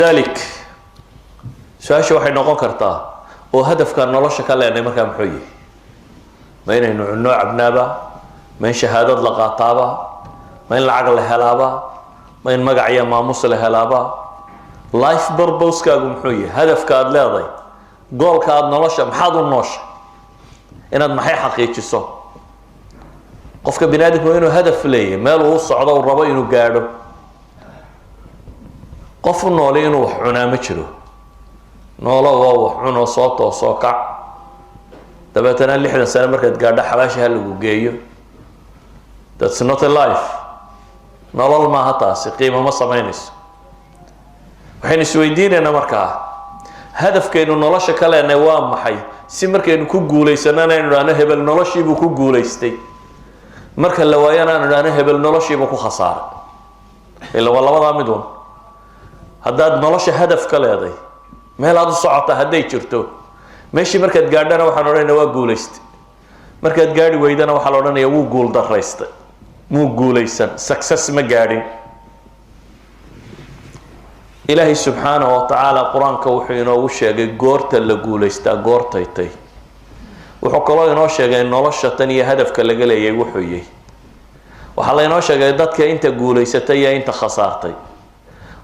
ذلك سؤال waxay noqon kartaa oo hadafka nolosha ka leenay markaa muxuu yahay ma inaynu cunno cabnaaba ma in shahaadad la qaataaba ma in lacag la helaaba ma in magac iyo maamuus la helaaba life purpose kaagu muxuu yahay hadafka aad leedahay goolka aad nolosha maxaad u nooshay inaad maxay xaqiijiso qofka binaadamku inuu hadaf leeyahay meel uu socdo uu rabo inuu gaadho qof nool inuu wax cunaa ma jiro noolo waa wax cuno soo toosoo kac dabeetana 60 sano markaad gaadho xabaasha lagu geeyo that's not a life nolol ma hataasi qiimo ma samaynayso waxaynu isweydiinaynaa markaa hadafkeenu nolosha ka leenay waa maxay si markaynu ku guuleysanana inuu dhaano hebel noloshiibu ku guuleystay marka la waayana inuu dhaano hebel noloshiibu ku khasaaray ila labada midun haddaad nolosha hadaf ka leedahay meel aad u socota hadday jirto meeshii markaad gaadhana waxaan odhanaynaa waa guuleystay markaad gaadhi weydana waxaa la odhanayaa wuu guul daraystay muu guuleysan success ma gaadhin ilaahay subxaanahu wa tacaala qur-aanka wuxuu inoogu sheegay goorta la guuleystaa goortay tay wuxuu kaloo inoo sheegay nolosha tan iyo hadafka laga leeyahay wuxuu yahay waxaa la inoo sheegay dadka inta guuleysatay iyo inta khasaartay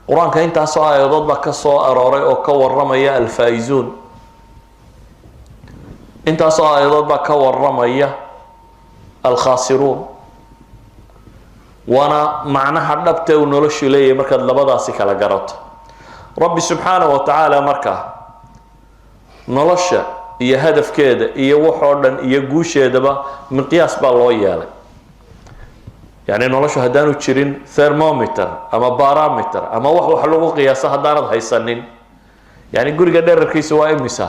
quraanka intaasoo aayadood baa ka soo arooray oo ka warramaya alfaa'izuun intaasoo aayadood baa ka warramaya alkhaasiruun wana macnaha dhabta uu noloshu leeyahay markaad labadaasi kala garato rabbi subxaanahu wa tacaala markaa nolosha iyo hadafkeeda iyo waxoo dhan iyo guusheedaba miqyaas baa loo yeelay يعني نولشو هدانو تشيرين ثرمومتر اما بارامتر اما wax lagu qiyaaso hadaanad haysanin yani guriga dhererkiisu waa imisa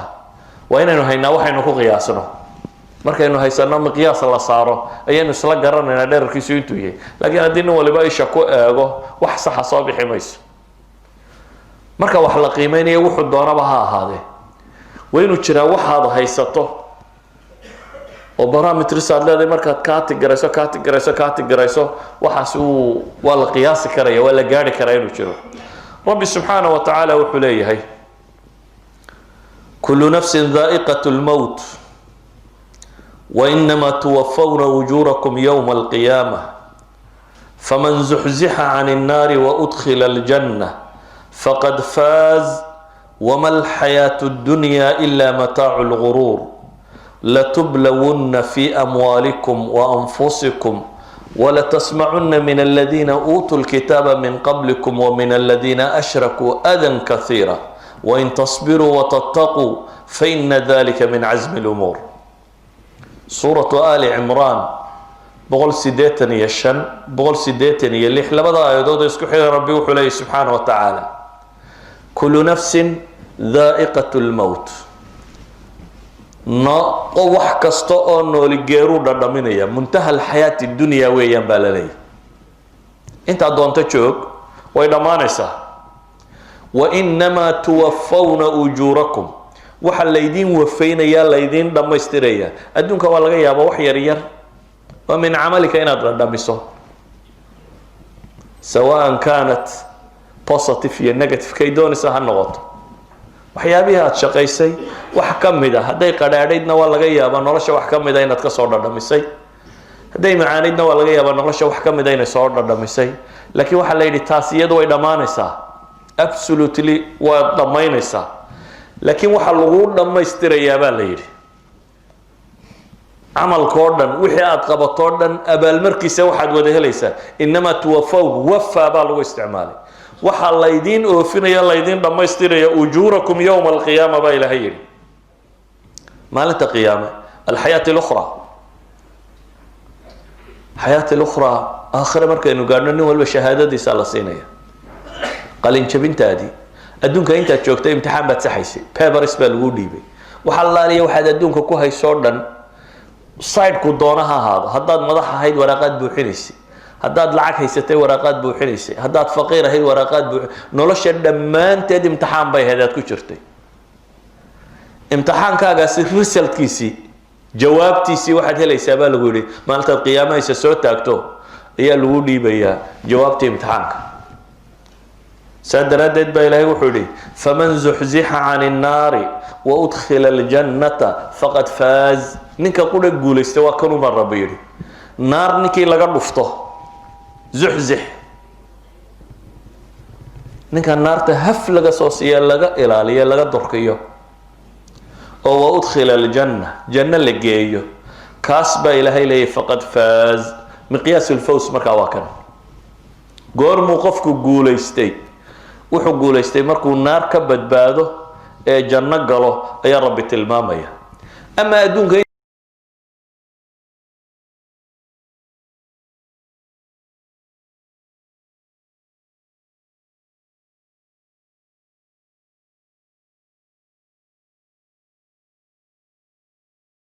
waa inaynu haynaa waxaynu ku qiyaasno markaynu haysano miqyaas la saaro ayaynu isla garanaynaa dhererkiisu intuu yahay laakiin haddii nin waliba isha ku eego wax sax ah soo bixi mayso marka wax la qiimeynayo wuxuu doonaba ha ahaadee waa inuu jiraa waxaad haysato oo barometers aad leedahay markaad kaatigarayso waxaas waa la qiyaasi karaya waa la gaari karaa inuu jiro rabbi subxaanahu wa tacaala wuxuu leeyahay kullu nafsin dhaa'iqatu lmowt وإنما توفون أجوركم يوم القيامة فمن زحزح عن النار وأدخل الجنة فقد فاز وما الحياة الدنيا إلا متاع الغرور لتبلون في أموالكم وأنفسكم ولتسمعن من الذين أوتوا الكتاب من قبلكم ومن الذين أشركوا أذى كثيرا وإن تصبروا وتتقوا فإن ذلك من عزم الأمور سورة آل عمران بقول سيدتني يشن بقول سيدتني يلح لبدا يدود يسكحي ربي وحليه سبحانه وتعالى كل نفس ذائقة الموت wax kasta oo nool geeru dhadhaminaya muntaha alxayaati dunya weeyaan baa la leeyahay inta doonta joog way dhamaanaysaa wa inma tuwaffawna ujurakum waxa laydin wafeynaya laydin dhamaystiraya adduunka waa laga yaabaa wax yar yar oo min amalika inaad dhadhamiso sawaan kanat positive iyo negative kay doonaysa ha noqoto waxyaabihi aad shaqaysay wax ka mid ah haday qadhaadhaydna waa laga yaabaa nolosha wax ka mid ah inaad ka soo dhadhamisay haday macaanidna waa laga yaabaa nolosha wax ka mid ah inay soo dhadhamisay laakiin waxa la yidhi taas iyadu way dhamaanaysaa absolutely waa dhamaynaysaa laakiin waxa lagu dhamaystirayaa baa la yidhi camalkoo dhan wixii aad qabatoo dhan abaalmarkiisa waxaad wada helaysaa inamaa tuwafaw wafa baa lagu isticmaalay waxa laydin oofinaya laydin dhamaystiraya ujurakum yawm alqiyama ba ilaahay yiri maalinta qiyaama alxayaati اlukhra xayaati اlukhra aakhira markaynu gaadhno nin walba shahaadadiisa la siinaya qalin jabintaadii adduunka intaad joogtay imtixaan baad saxaysay papers baa lagu dhiibay waxa laaliya waxaad adduunka ku haysoo dhan side-ku doonaha ahaado haddaad madax ahayd waraaqaad buuxinaysay haddaad lacag haysatay waraaqaad buuxinaysay haddaad faqiir ahayd waraaqaad nolosha dhammaanteed imtixaan bay ahayd aad ku jirtay imtixaankaagaasi resultkiisii jawaabtiisii waxaad helaysaa baa lagu yidhi maalintaad qiyaamahaysa soo taagto ayaa lagu dhiibayaa jawaabtii imtixaanka سادرادت بإلهي وحولي فمن زحزح عن النار وأدخل الجنة فقد فاز نينك قول استوى كانوا مرة بيري نار نيكي لغا رفته زحزح نينك النار تهف لغا صوصية لغا إلالية لغا درقية وأدخل الجنة جنة لقية كاسب إلهي لي فقد فاز مقياس الفوز مركا قور موقفك قول استي wuxuu guuleystay markuu naar ka badbaado ee janno galo ayaa rabbi tilmaamaya ama adduunka